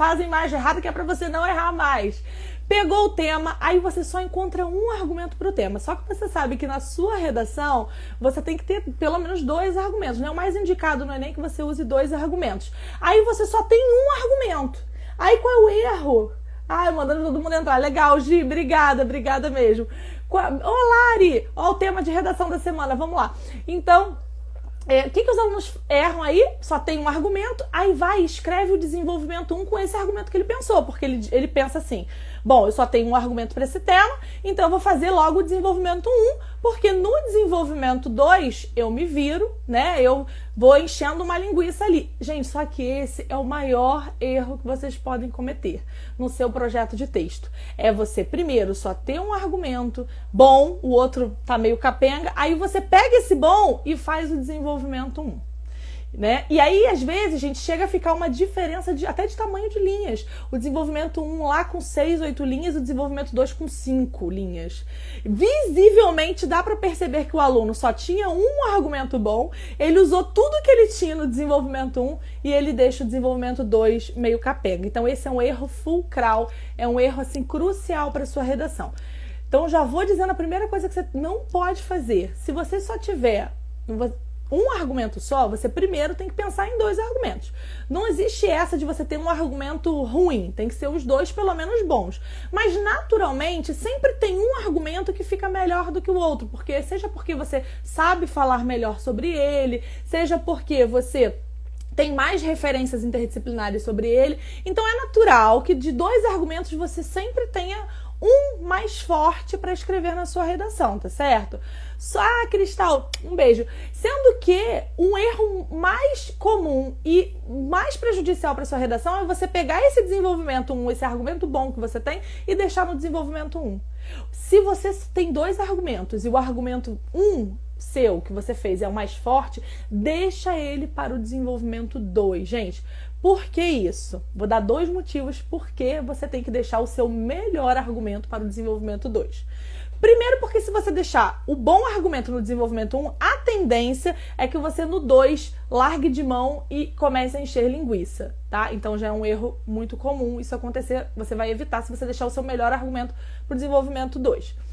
fazem mais errado, que é pra você não errar mais. Pegou o tema, aí você só encontra um argumento para o tema. Só que você sabe que na sua redação você tem que ter pelo menos 2 argumentos, né? O mais indicado não é nem que você use 2 argumentos. Aí você só tem um argumento. Aí qual é o erro? Ai, mandando todo mundo entrar. Legal, Gi, obrigada mesmo. Ô, Lari, ó o tema de redação da semana, vamos lá. Então, o que os alunos erram aí? Só tem um argumento, aí vai e escreve o desenvolvimento 1 com esse argumento que ele pensou, porque ele pensa assim, bom, eu só tenho um argumento para esse tema, então eu vou fazer logo o desenvolvimento 1, porque no desenvolvimento 2 eu me viro, né? Eu vou enchendo uma linguiça ali. Gente, só que esse é o maior erro que vocês podem cometer no seu projeto de texto. É você, primeiro, só ter um argumento bom, o outro tá meio capenga, aí você pega esse bom e faz o desenvolvimento 1. Né? E aí, às vezes, gente, chega a ficar uma diferença até de tamanho de linhas. O desenvolvimento 1 lá com 6, 8 linhas, o desenvolvimento 2 com 5 linhas. Visivelmente dá para perceber que o aluno só tinha um argumento bom, ele usou tudo que ele tinha no desenvolvimento 1 e ele deixa o desenvolvimento 2 meio capenga. Então esse é um erro fulcral, é um erro assim crucial para sua redação. Então já vou dizendo a primeira coisa que você não pode fazer. Se você só tiver um argumento só, você primeiro tem que pensar em 2 argumentos. Não existe essa de você ter um argumento ruim, tem que ser os 2 pelo menos bons. Mas naturalmente sempre tem um argumento que fica melhor do que o outro, porque seja porque você sabe falar melhor sobre ele, seja porque você tem mais referências interdisciplinares sobre ele. Então é natural que de 2 argumentos você sempre tenha um mais forte para escrever na sua redação, tá certo? Cristal, um beijo. Sendo que um erro mais comum e mais prejudicial para sua redação é você pegar esse desenvolvimento 1, esse argumento bom que você tem, e deixar no desenvolvimento 1. Se você tem 2 argumentos e o argumento 1 seu que você fez é o mais forte, deixa ele para o desenvolvimento 2, gente. Por que isso? Vou dar 2 motivos por que você tem que deixar o seu melhor argumento para o desenvolvimento 2. Primeiro, porque se você deixar o bom argumento no desenvolvimento 1, a tendência é que você no 2 largue de mão e comece a encher linguiça, tá? Então já é um erro muito comum isso acontecer, você vai evitar se você deixar o seu melhor argumento para o desenvolvimento 2.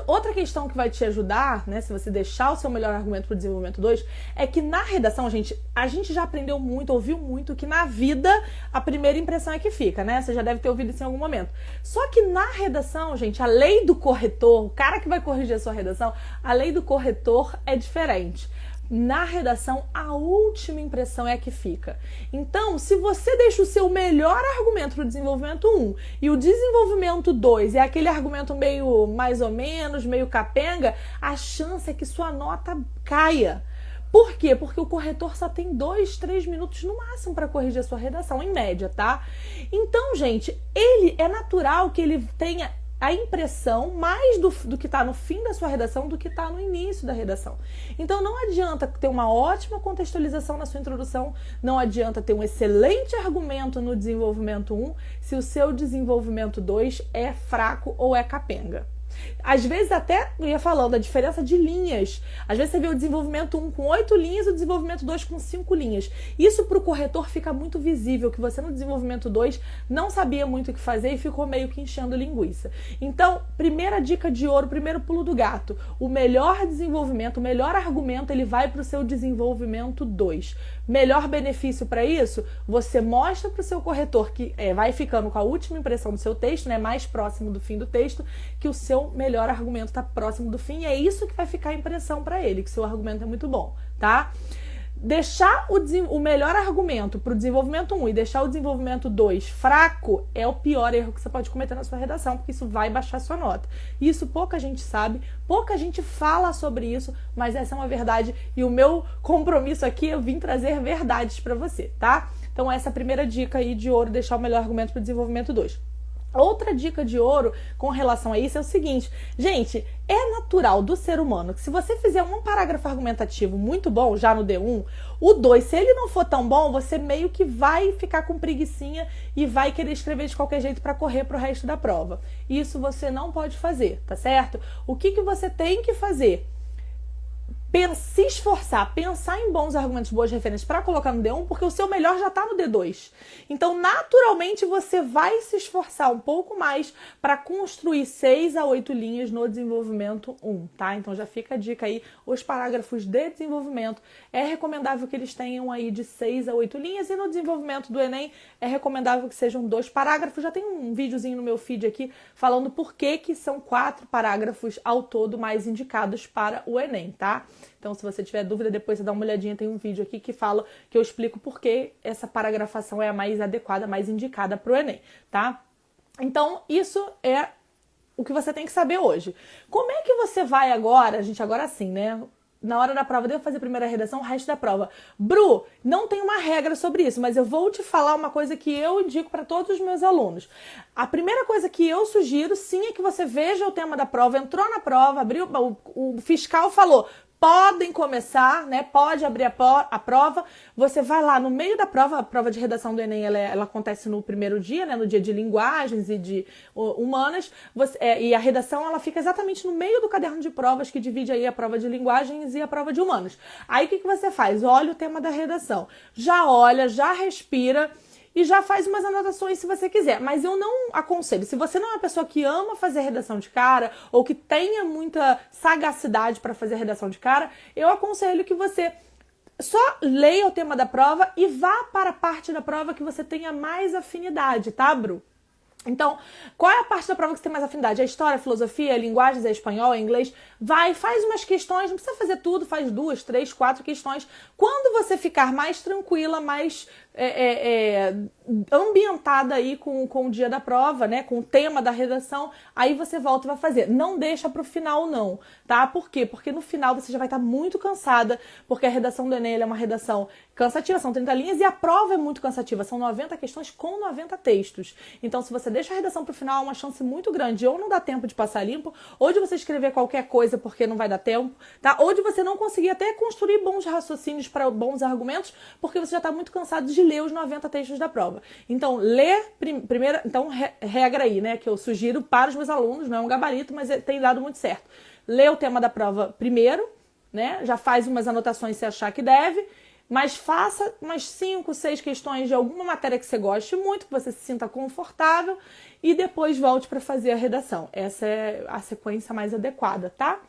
Outra questão que vai te ajudar, né, se você deixar o seu melhor argumento para o desenvolvimento 2, é que na redação, a gente já aprendeu muito, ouviu muito, que na vida a primeira impressão é que fica, né? Você já deve ter ouvido isso em algum momento. Só que na redação, gente, a lei do corretor, o cara que vai corrigir a sua redação, a lei do corretor é diferente. Na redação, a última impressão é a que fica. Então, se você deixa o seu melhor argumento para o desenvolvimento 1 e o desenvolvimento 2 é aquele argumento meio mais ou menos, meio capenga, a chance é que sua nota caia. Por quê? Porque o corretor só tem 2, 3 minutos no máximo para corrigir a sua redação, em média, tá? Então, gente, é natural que ele tenha a impressão mais do que está no fim da sua redação do que está no início da redação. Então não adianta ter uma ótima contextualização na sua introdução, não adianta ter um excelente argumento no desenvolvimento 1 se o seu desenvolvimento 2 é fraco ou é capenga. Às vezes até, eu ia falando, a diferença de linhas. Às vezes você vê o desenvolvimento 1 com 8 linhas e o desenvolvimento 2 com 5 linhas. Isso para o corretor fica muito visível, que você no desenvolvimento 2 não sabia muito o que fazer e ficou meio que enchendo linguiça. Então, primeira dica de ouro, primeiro pulo do gato. O melhor desenvolvimento, o melhor argumento, ele vai para o seu desenvolvimento 2. Melhor benefício para isso, você mostra para o seu corretor que vai ficando com a última impressão do seu texto, né, mais próximo do fim do texto, que o seu melhor argumento está próximo do fim, e é isso que vai ficar a impressão para ele, que seu argumento é muito bom, tá? Deixar o melhor argumento para o desenvolvimento 1 e deixar o desenvolvimento 2 fraco é o pior erro que você pode cometer na sua redação, porque isso vai baixar sua nota. Isso pouca gente sabe, pouca gente fala sobre isso, mas essa é uma verdade e o meu compromisso aqui, eu vim trazer verdades para você, tá? Então essa é a primeira dica aí de ouro, deixar o melhor argumento para o desenvolvimento 2. Outra dica de ouro com relação a isso é o seguinte, gente, é natural do ser humano que se você fizer um parágrafo argumentativo muito bom, já no D1, o 2, se ele não for tão bom, você meio que vai ficar com preguicinha e vai querer escrever de qualquer jeito para correr pro resto da prova. Isso você não pode fazer, tá certo? O que você tem que fazer? se esforçar, pensar em bons argumentos, boas referências para colocar no D1, porque o seu melhor já está no D2. Então, naturalmente, você vai se esforçar um pouco mais para construir 6 a 8 linhas no desenvolvimento 1, tá? Então, já fica a dica aí, os parágrafos de desenvolvimento, é recomendável que eles tenham aí de 6 a 8 linhas, e no desenvolvimento do Enem, é recomendável que sejam 2 parágrafos. Já tem um videozinho no meu feed aqui, falando por que são 4 parágrafos ao todo mais indicados para o Enem, tá? Então, se você tiver dúvida, depois você dá uma olhadinha, tem um vídeo aqui que fala, que eu explico por que essa paragrafação é a mais adequada, mais indicada para o Enem, tá? Então, isso é o que você tem que saber hoje. Como é que você vai agora, gente, agora sim, né? Na hora da prova, devo fazer a primeira redação, o resto da prova. Bru, não tem uma regra sobre isso, mas eu vou te falar uma coisa que eu indico para todos os meus alunos. A primeira coisa que eu sugiro, sim, é que você veja o tema da prova, entrou na prova, abriu, o fiscal falou, podem começar, né? Pode abrir a prova. Você vai lá no meio da prova, a prova de redação do Enem, ela acontece no primeiro dia, né? No dia de linguagens e de humanas. E a redação, ela fica exatamente no meio do caderno de provas, que divide aí a prova de linguagens e a prova de humanas. Aí o que você faz? Olha o tema da redação. Já olha, já respira e já faz umas anotações se você quiser. Mas eu não aconselho. Se você não é uma pessoa que ama fazer redação de cara ou que tenha muita sagacidade para fazer redação de cara, eu aconselho que você só leia o tema da prova e vá para a parte da prova que você tenha mais afinidade, tá, Bru? Então, qual é a parte da prova que você tem mais afinidade? É história, filosofia, linguagens, é espanhol, é inglês? Vai, faz umas questões, não precisa fazer tudo, faz 2, 3, 4 questões. Quando você ficar mais tranquila, mais ambientada aí com o dia da prova, né, com o tema da redação, aí você volta e vai fazer. Não deixa pro final não, tá? Por quê? Porque no final você já vai estar muito cansada, porque a redação do Enem é uma redação cansativa, são 30 linhas, e a prova é muito cansativa, são 90 questões com 90 textos. Então, se você deixa a redação pro final, há uma chance muito grande de ou não dar tempo de passar limpo, ou de você escrever qualquer coisa porque não vai dar tempo, tá? Ou de você não conseguir até construir bons raciocínios para bons argumentos, porque você já está muito cansado de ler os 90 textos da prova. Então, lê primeiro, então, regra aí, né, que eu sugiro para os meus alunos, não é um gabarito, mas tem dado muito certo. Lê o tema da prova primeiro, né, já faz umas anotações se achar que deve, mas faça umas 5, 6 questões de alguma matéria que você goste muito, que você se sinta confortável, e depois volte para fazer a redação. Essa é a sequência mais adequada, tá?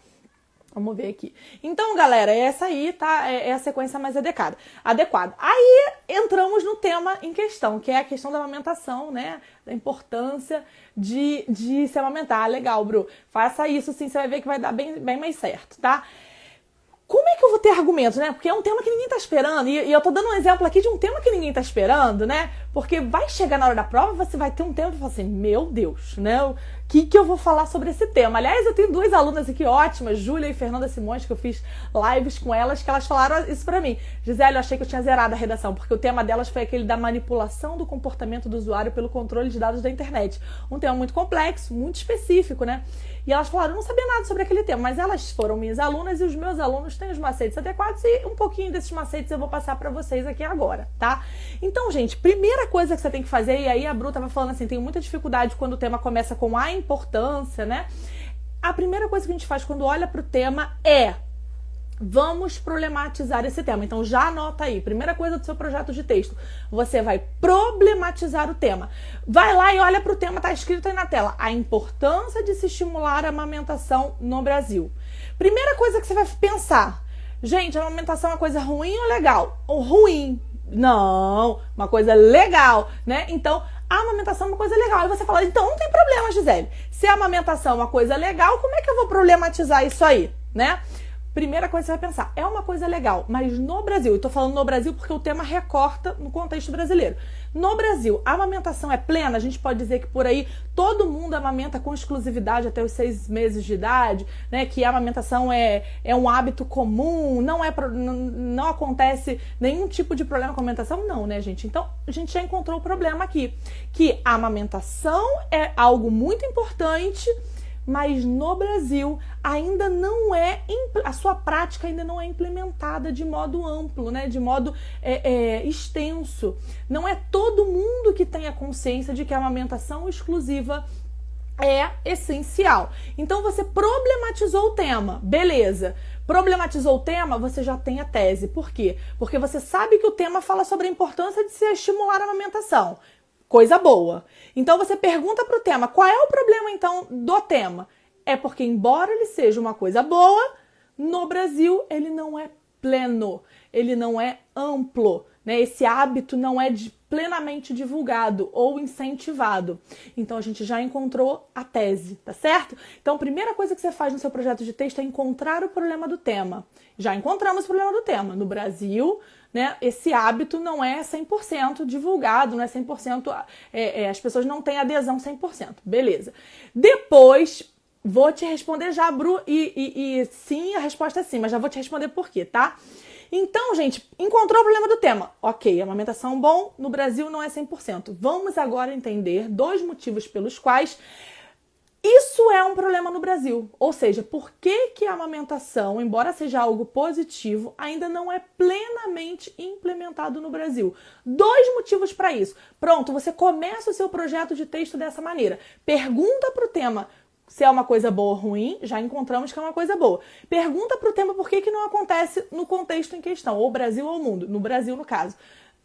Vamos ver aqui. Então, galera, essa aí, tá? É a sequência mais adequada. Aí, entramos no tema em questão, que é a questão da amamentação, né? Da importância de se amamentar. Legal, Bru. Faça isso, sim, você vai ver que vai dar bem mais certo, tá? Como é que eu vou ter argumentos, né? Porque é um tema que ninguém tá esperando. E eu tô dando um exemplo aqui de um tema que ninguém tá esperando, né? Porque vai chegar na hora da prova, você vai ter um tempo e falar assim, meu Deus, né? O que eu vou falar sobre esse tema? Aliás, eu tenho 2 alunas aqui ótimas, Júlia e Fernanda Simões, que eu fiz lives com elas, que elas falaram isso pra mim. Gisele, eu achei que eu tinha zerado a redação, porque o tema delas foi aquele da manipulação do comportamento do usuário pelo controle de dados da internet. Um tema muito complexo, muito específico, né? E elas falaram, eu não sabia nada sobre aquele tema, mas elas foram minhas alunas e os meus alunos têm os macetes adequados e um pouquinho desses macetes eu vou passar pra vocês aqui agora, tá? Então, gente, primeira coisa que você tem que fazer, e aí a Bru tava falando assim, tenho muita dificuldade quando o tema começa com a importância, né? A primeira coisa que a gente faz quando olha pro tema é vamos problematizar esse tema. Então já anota aí, primeira coisa do seu projeto de texto, você vai problematizar o tema. Vai lá e olha para o tema, tá escrito aí na tela, a importância de se estimular a amamentação no Brasil. Primeira coisa que você vai pensar, gente, a amamentação é uma coisa ruim ou legal? Ou ruim? Não, uma coisa legal, né? Então, a amamentação é uma coisa legal. Aí você fala, então não tem problema, Gisele. Se a amamentação é uma coisa legal, como é que eu vou problematizar isso aí, né? Primeira coisa que você vai pensar, é uma coisa legal, mas no Brasil, eu tô falando no Brasil porque o tema recorta no contexto brasileiro. No Brasil, a amamentação é plena, a gente pode dizer que por aí todo mundo amamenta com exclusividade até os 6 meses de idade, né? Que a amamentação é um hábito comum, não acontece nenhum tipo de problema com a amamentação, não, né, gente? Então, a gente já encontrou o problema aqui, que a amamentação é algo muito importante, mas no Brasil ainda não a sua prática ainda não é implementada de modo amplo, né? De modo extenso. Não é todo mundo que tem a consciência de que a amamentação exclusiva é essencial. Então você problematizou o tema, beleza. Problematizou o tema, você já tem a tese. Por quê? Porque você sabe que o tema fala sobre a importância de se estimular a amamentação. Coisa boa. Então você pergunta para o tema, qual é o problema então do tema? É porque embora ele seja uma coisa boa, no Brasil ele não é pleno, ele não é amplo, né? Esse hábito não é plenamente divulgado ou incentivado. Então a gente já encontrou a tese, tá certo? Então a primeira coisa que você faz no seu projeto de texto é encontrar o problema do tema. Já encontramos o problema do tema. No Brasil, né, esse hábito não é 100% divulgado, não é 100%, as pessoas não têm adesão 100%. Beleza. Depois, vou te responder já, Bru, e sim, a resposta é sim, mas já vou te responder por quê, tá? Então, gente, encontrou o problema do tema. Ok, amamentação bom, no Brasil não é 100%. Vamos agora entender 2 motivos pelos quais isso é um problema no Brasil. Ou seja, por que a amamentação, embora seja algo positivo, ainda não é plenamente implementado no Brasil? 2 motivos para isso. Pronto, você começa o seu projeto de texto dessa maneira. Pergunta para o tema se é uma coisa boa ou ruim, já encontramos que é uma coisa boa. Pergunta para o tema por que não acontece no contexto em questão, ou Brasil ou mundo, no Brasil no caso.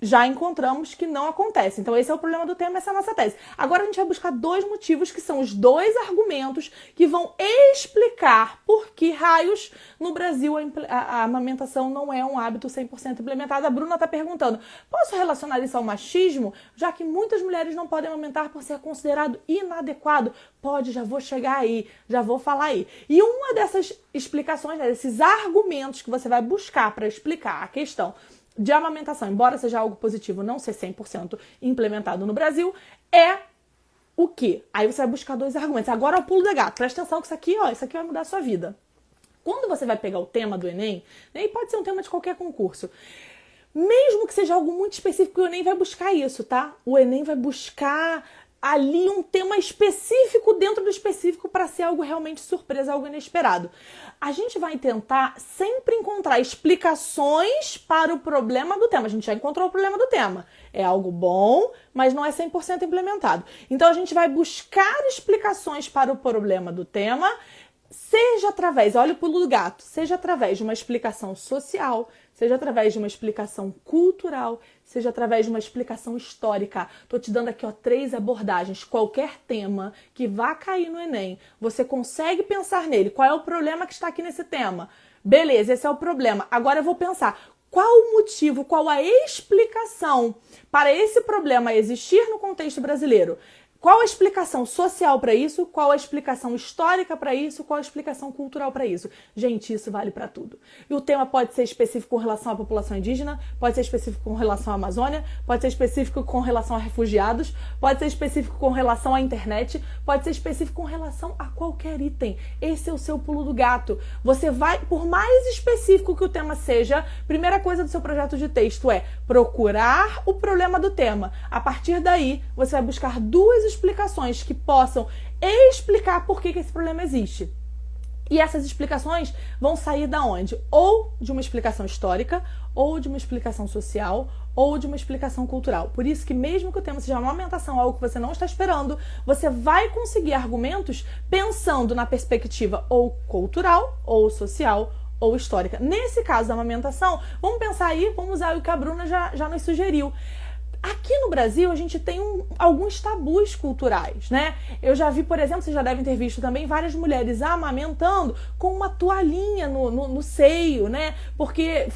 Já encontramos que não acontece. Então esse é o problema do tema, essa é a nossa tese. Agora a gente vai buscar 2 motivos, que são os 2 argumentos que vão explicar por que raios no Brasil a amamentação não é um hábito 100% implementado. A Bruna está perguntando, posso relacionar isso ao machismo? Já que muitas mulheres não podem amamentar por ser considerado inadequado. Pode, já vou chegar aí, já vou falar aí. E uma dessas explicações, né, desses argumentos que você vai buscar para explicar a questão de amamentação, embora seja algo positivo, não ser 100% implementado no Brasil, é o quê? Aí você vai buscar 2 argumentos. Agora é o pulo da gata. Presta atenção que isso aqui vai mudar a sua vida. Quando você vai pegar o tema do Enem, né, e pode ser um tema de qualquer concurso, mesmo que seja algo muito específico, o Enem vai buscar isso, tá? O Enem vai buscar ali um tema específico dentro do específico para ser algo realmente surpresa, algo inesperado. A gente vai tentar sempre encontrar explicações para o problema do tema. A gente já encontrou o problema do tema. É algo bom, mas não é 100% implementado. Então a gente vai buscar explicações para o problema do tema, seja através, olha o pulo do gato, seja através de uma explicação social, seja através de uma explicação cultural, seja através de uma explicação histórica. Tô te dando aqui, 3 abordagens. Qualquer tema que vá cair no Enem, você consegue pensar nele. Qual é o problema que está aqui nesse tema? Beleza, esse é o problema. Agora eu vou pensar, qual o motivo, qual a explicação para esse problema existir no contexto brasileiro? Qual a explicação social para isso? Qual a explicação histórica para isso? Qual a explicação cultural para isso? Gente, isso vale para tudo. E o tema pode ser específico com relação à população indígena, pode ser específico com relação à Amazônia, pode ser específico com relação a refugiados, pode ser específico com relação à internet, pode ser específico com relação a qualquer item. Esse é o seu pulo do gato. Você vai, por mais específico que o tema seja, primeira coisa do seu projeto de texto é procurar o problema do tema. A partir daí, você vai buscar 2 explicações que possam explicar por que esse problema existe. E essas explicações vão sair da onde? Ou de uma explicação histórica, ou de uma explicação social, ou de uma explicação cultural. Por isso que mesmo que o tema seja uma amamentação, algo que você não está esperando, você vai conseguir argumentos pensando na perspectiva ou cultural, ou social, ou histórica. Nesse caso da amamentação, vamos pensar aí, vamos usar o que a Bruna já nos sugeriu. Aqui no Brasil, a gente tem alguns tabus culturais, né? Eu já vi, por exemplo, vocês já devem ter visto também, várias mulheres amamentando com uma toalhinha no seio, né? Porque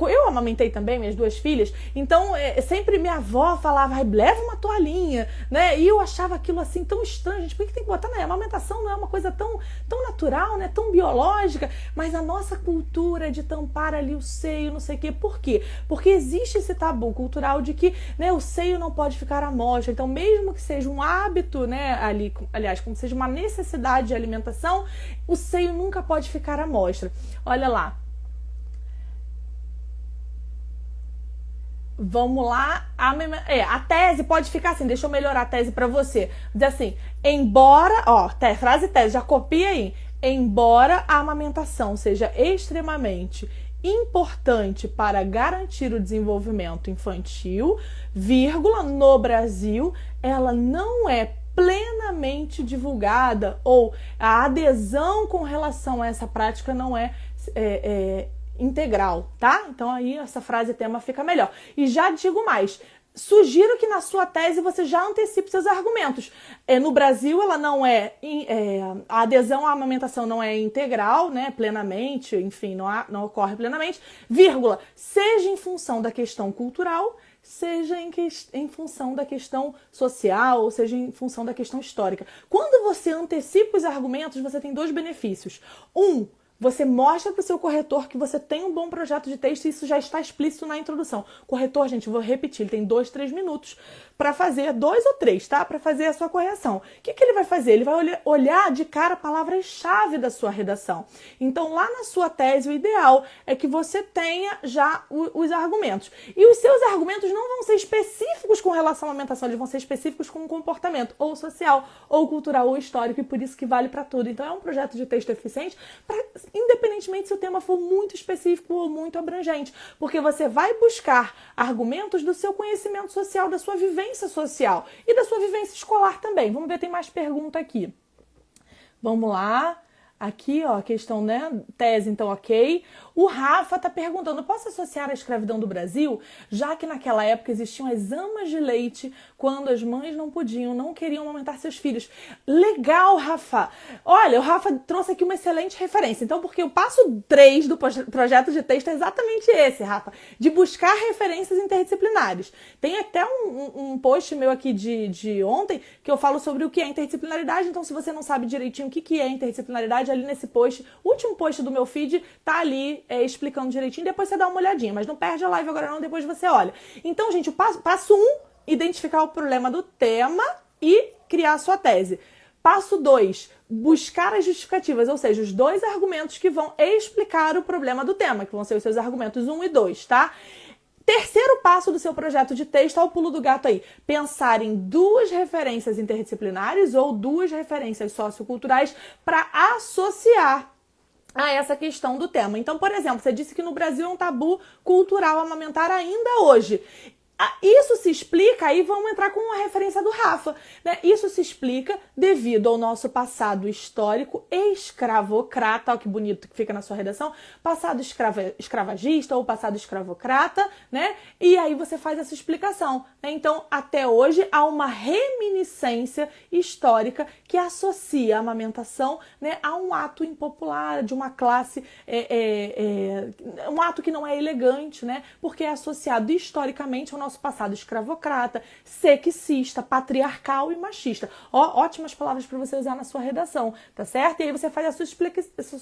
eu amamentei também minhas 2 filhas, então sempre minha avó falava, leva uma toalhinha, né? E eu achava aquilo assim tão estranho, gente, por que tem que botar, né? A amamentação não é uma coisa tão natural, né? Tão biológica, mas a nossa cultura é de tampar ali o seio, não sei o quê. Por quê? Porque existe esse tabu cultural de que, né, o seio não pode ficar à mostra. Então, mesmo que seja um hábito, né, aliás, como seja uma necessidade de alimentação, o seio nunca pode ficar à mostra. Olha lá. Vamos lá. A tese pode ficar assim, deixa eu melhorar a tese para você. Diz assim, embora, frase tese, já copia aí. Embora a amamentação seja extremamente importante para garantir o desenvolvimento infantil, no Brasil, ela não é plenamente plenamente divulgada ou a adesão com relação a essa prática não é integral, tá? Então aí essa frase tema fica melhor. E já digo mais, sugiro que na sua tese você já antecipe seus argumentos. No Brasil, ela não a adesão à amamentação não é integral, né, plenamente, enfim, não ocorre plenamente, vírgula, seja em função da questão cultural, seja em função da questão social, ou seja em função da questão histórica. Quando você antecipa os argumentos, você tem dois benefícios. Você mostra para o seu corretor que você tem um bom projeto de texto e isso já está explícito na introdução. Corretor, gente, vou repetir, ele tem 2, 3 minutos para fazer, 2 ou 3, tá? Para fazer a sua correção. O que ele vai fazer? Ele vai olhar de cara a palavra-chave da sua redação. Então, lá na sua tese, o ideal é que você tenha já os argumentos. E os seus argumentos não vão ser específicos com relação à amamentação, eles vão ser específicos com o comportamento, ou social, ou cultural, ou histórico, e por isso que vale para tudo. Então, é um projeto de texto eficiente para independentemente se o tema for muito específico ou muito abrangente, porque você vai buscar argumentos do seu conhecimento social, da sua vivência social e da sua vivência escolar também. Vamos ver, tem mais pergunta aqui. Vamos lá. Aqui, ó, a questão, né? Tese, então, ok. O Rafa tá perguntando, posso associar a escravidão do Brasil, já que naquela época existiam as amas de leite, quando as mães não queriam amamentar seus filhos. Legal, Rafa! Olha, o Rafa trouxe aqui uma excelente referência. Então, porque o passo 3 do projeto de texto é exatamente esse, Rafa, de buscar referências interdisciplinares. Tem até um post meu aqui de ontem, que eu falo sobre o que é interdisciplinaridade. Então, se você não sabe direitinho o que é interdisciplinaridade, ali nesse post, o último post do meu feed, tá ali explicando direitinho, depois você dá uma olhadinha, mas não perde a live agora não, depois você olha. Então, gente, o passo 1, identificar o problema do tema e criar a sua tese. Passo 2, buscar as justificativas, ou seja, os 2 argumentos que vão explicar o problema do tema, que vão ser os seus argumentos 1 e 2, tá? Terceiro passo do seu projeto de texto, ao pulo do gato aí, pensar em 2 referências interdisciplinares ou 2 referências socioculturais para associar a essa questão do tema. Então, por exemplo, você disse que no Brasil é um tabu cultural amamentar ainda hoje. Isso se explica, aí vamos entrar com uma referência do Rafa, né? Isso se explica devido ao nosso passado histórico escravocrata, olha que bonito que fica na sua redação, passado escravagista ou passado escravocrata, né? E aí você faz essa explicação, né? Então, até hoje há uma reminiscência histórica que associa a amamentação, né, a um ato impopular, de uma classe, um ato que não é elegante, né? Porque é associado historicamente ao nosso passado escravocrata, sexista, patriarcal e machista. Ó, ótimas palavras para você usar na sua redação, tá certo? E aí você faz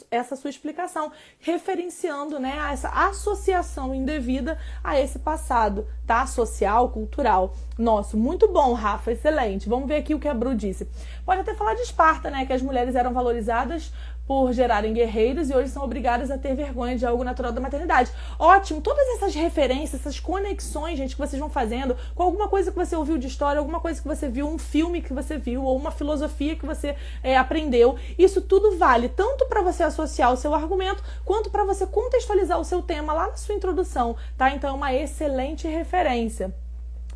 essa sua explicação, referenciando, né, essa associação indevida a esse passado, tá? Social, cultural. Nossa, muito bom, Rafa, excelente. Vamos ver aqui o que a Bru disse. Pode até falar de Esparta, né, que as mulheres eram valorizadas por gerarem guerreiros e hoje são obrigadas a ter vergonha de algo natural da maternidade. Ótimo, todas essas referências, essas conexões, gente, que vocês vão fazendo com alguma coisa que você ouviu de história, alguma coisa que você viu, um filme que você viu ou uma filosofia que você aprendeu, isso tudo vale tanto para você associar o seu argumento quanto para você contextualizar o seu tema lá na sua introdução, tá? Então é uma excelente referência.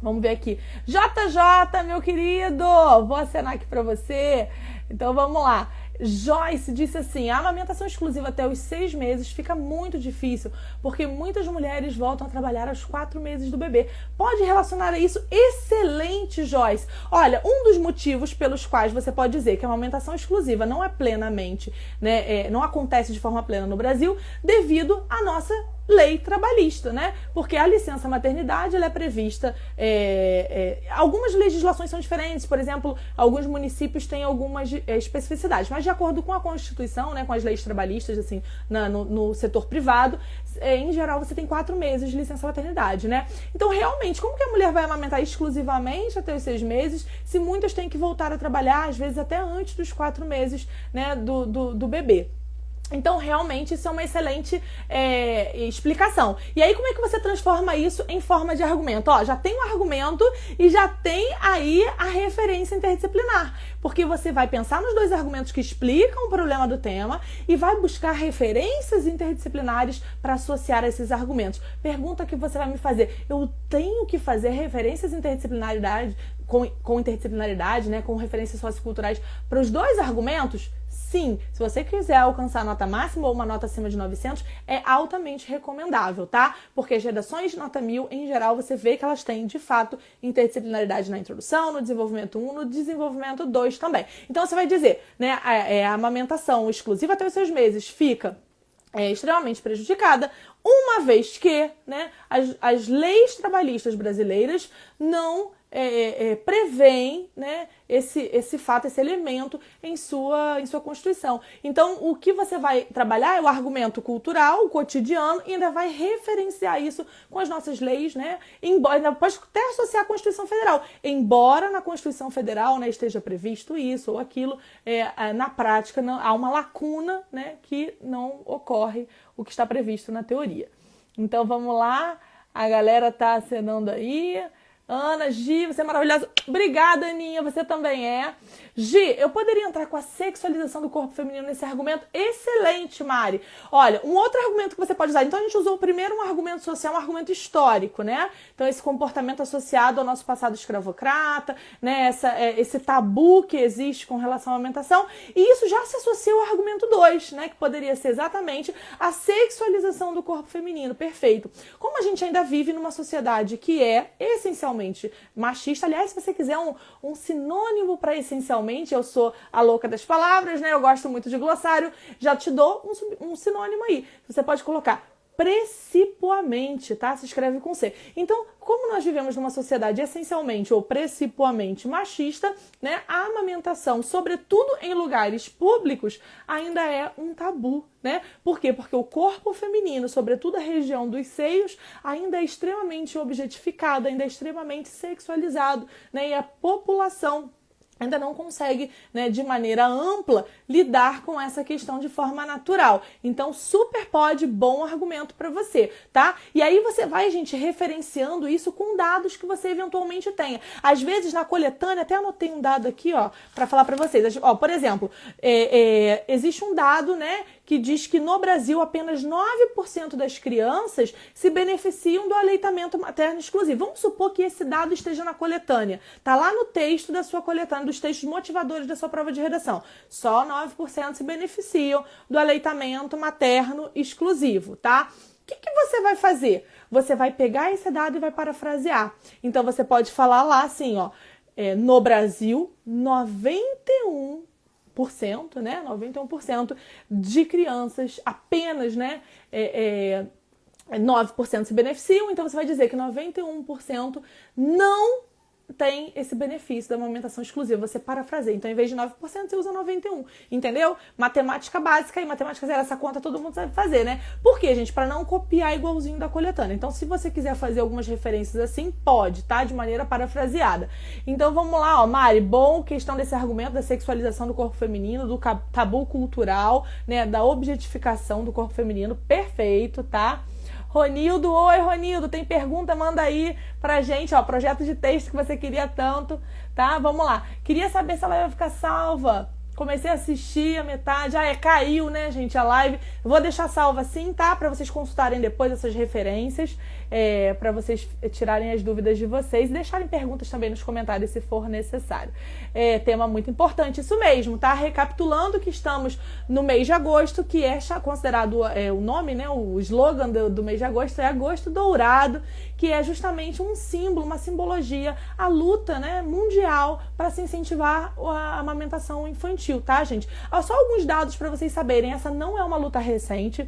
Vamos ver aqui. JJ, meu querido, vou acenar aqui para você. Então vamos lá. Joyce disse assim, a amamentação exclusiva até os 6 meses fica muito difícil, porque muitas mulheres voltam a trabalhar aos 4 meses do bebê. Pode relacionar a isso? Excelente, Joyce! Olha, um dos motivos pelos quais você pode dizer que a amamentação exclusiva não é plenamente, né, não acontece de forma plena no Brasil, devido à nossa lei trabalhista, né? Porque a licença maternidade ela é prevista, algumas legislações são diferentes, por exemplo, alguns municípios têm algumas especificidades, mas de acordo com a Constituição, né, com as leis trabalhistas, assim, no setor privado, em geral você tem 4 meses de licença maternidade, né? Então, realmente, como que a mulher vai amamentar exclusivamente até os 6 meses, se muitas têm que voltar a trabalhar, às vezes até antes dos 4 meses, né, do bebê? Então, realmente, isso é uma excelente explicação. E aí, como é que você transforma isso em forma de argumento? Ó, já tem o argumento e já tem aí a referência interdisciplinar. Porque você vai pensar nos 2 argumentos que explicam o problema do tema e vai buscar referências interdisciplinares para associar a esses argumentos. Pergunta que você vai me fazer. Eu tenho que fazer referências interdisciplinaridade com interdisciplinaridade, né, com referências socioculturais para os dois argumentos, sim, se você quiser alcançar a nota máxima ou uma nota acima de 900, é altamente recomendável, tá? Porque as redações de nota 1000, em geral, você vê que elas têm, de fato, interdisciplinaridade na introdução, no desenvolvimento 1, no desenvolvimento 2 também. Então, você vai dizer, né, a amamentação exclusiva até os 6 meses fica extremamente prejudicada, uma vez que, né, as leis trabalhistas brasileiras não prevêem, né, esse fato, esse elemento em sua Constituição. Então, o que você vai trabalhar é o argumento cultural, o cotidiano, e ainda vai referenciar isso com as nossas leis, né? Ainda pode até associar à Constituição Federal. Embora na Constituição Federal, né, esteja previsto isso ou aquilo, na prática há uma lacuna, né, que não ocorre o que está previsto na teoria. Então, vamos lá. A galera tá acenando aí. Ana, Gi, você é maravilhosa. Obrigada, Aninha, você também é. Gi, eu poderia entrar com a sexualização do corpo feminino nesse argumento? Excelente, Mari. Olha, um outro argumento que você pode usar. Então, a gente usou primeiro um argumento social, um argumento histórico, né? Então, esse comportamento associado ao nosso passado escravocrata, né? Esse tabu que existe com relação à amamentação. E isso já se associa ao argumento 2, né? Que poderia ser exatamente a sexualização do corpo feminino. Perfeito. Como a gente ainda vive numa sociedade que é essencialmente machista, aliás, se você quiser um sinônimo para essencialmente, eu sou a louca das palavras, né? Eu gosto muito de glossário, já te dou um sinônimo aí. Você pode colocar precipuamente, tá? Se escreve com C. Então, como nós vivemos numa sociedade essencialmente ou precipuamente machista, né? A amamentação, sobretudo em lugares públicos, ainda é um tabu, né? Por quê? Porque o corpo feminino, sobretudo a região dos seios, ainda é extremamente objetificado, ainda é extremamente sexualizado, né? E a população ainda não consegue, né, de maneira ampla, lidar com essa questão de forma natural. Então, super pode, bom argumento para você, tá? E aí você vai, gente, referenciando isso com dados que você eventualmente tenha. Às vezes, na coletânea, até anotei um dado aqui, ó, para falar para vocês. Ó, por exemplo, existe um dado, né, que diz que no Brasil apenas 9% das crianças se beneficiam do aleitamento materno exclusivo. Vamos supor que esse dado esteja na coletânea. Tá lá no texto da sua coletânea, dos textos motivadores da sua prova de redação. Só 9% se beneficiam do aleitamento materno exclusivo, tá? O que você vai fazer? Você vai pegar esse dado e vai parafrasear. Então, você pode falar lá assim, ó, no Brasil, 91%, né? 91% de crianças apenas, né? 9% se beneficiam, então você vai dizer que 91% não tem esse benefício da amamentação exclusiva. Você parafraseia. Então, em vez de 9%, você usa 91%. Entendeu? Matemática básica e matemática zero. Essa conta todo mundo sabe fazer, né? Por quê, gente? Para não copiar igualzinho da coletânea. Então, se você quiser fazer algumas referências assim, pode, tá? De maneira parafraseada. Então, vamos lá, ó. Mari, bom questão desse argumento da sexualização do corpo feminino, do tabu cultural, né? Da objetificação do corpo feminino. Perfeito, tá? Ronildo, oi Ronildo, tem pergunta? Manda aí pra gente, ó, projeto de texto que você queria tanto, tá? Vamos lá. Queria saber se ela vai ficar salva. Comecei a assistir a metade, caiu, né, gente, a live. Vou deixar salva sim, tá? Pra vocês consultarem depois essas referências, pra vocês tirarem as dúvidas de vocês e deixarem perguntas também nos comentários se for necessário. Tema muito importante, isso mesmo, tá? Recapitulando que estamos no mês de agosto, que é considerado o nome, né, o slogan do mês de agosto é Agosto Dourado, que é justamente um símbolo, uma simbologia, a luta, né, mundial para se incentivar a amamentação infantil, tá, gente? Só alguns dados para vocês saberem, essa não é uma luta recente,